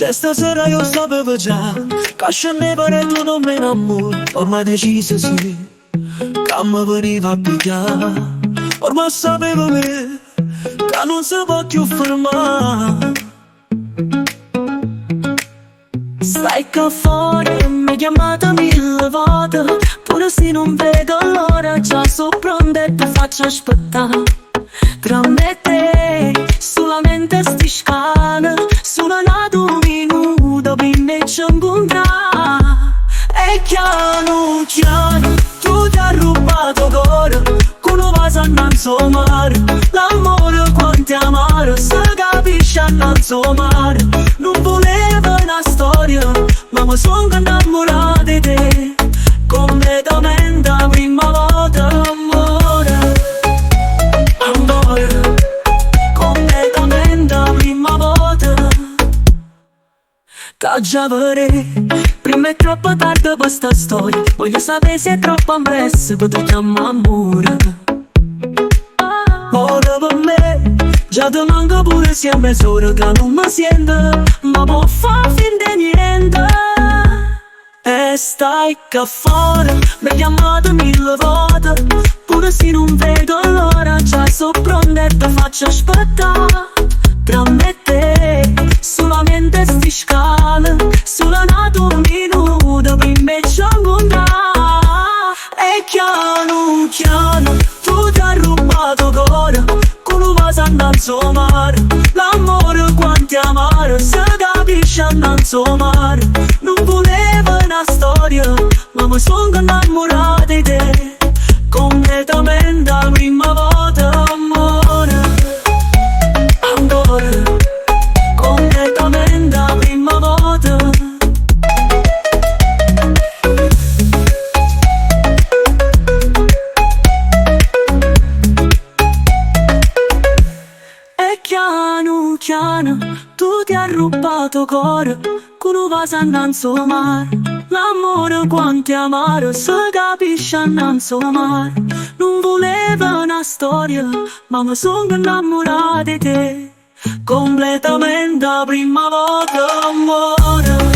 C'è stasera io sapevo già che a scendere tu non me innamori. Ormai deciso sì, che mi veniva a pigliare. Ormai sapevo che non si può più fermare. Stai qua fuori, mi chiamata 1000 volte, pure se non vedo l'ora, già so pronta e ti faccio aspettare. Tra me e te, solamente sti scale, solo un minuto per me ci incontrare. E piano piano, tu ti hai rubato cuore, con un vaso annanzi al mare. L'amore quanto è amaro, se capisce annanzi al mare. Non volevo una storia, ma mi sono innamorato di te, completamente la prima volta, amore. Amore, completamente la prima volta. T'ha già vorrei, prima è troppo tardi per sta storia. Voglio sapere se è troppo ammesso per ti chiamare amore. Ora per me, già ti manco pure se a mezz'ora che non mi sento, ma può far finta niente. E stai qua fuori, mi hai chiamato 1000 volte, pure se non vedo l'ora, già so pronta e ti faccio aspettare. Tra me e te, solamente sti scale, solo un minuto per me ci incontrare. E piano piano, tu ti hai rubato cuore, con un vaso annanzi al mare. L'amore quanto è amaro, se capisce annanzi al mare. Non volevo una storia, ma mi sono innamorato di te, completamente la prima volta, amore. Amore, completamente la prima volta. E piano piano, tu ti hai rubato cuore, con un vaso annanzi al mare. L'amore quanto è amaro, se capisce annanzi al mare. Non volevo una storia, ma mi sono innamorato di te, completamente la prima volta, amore.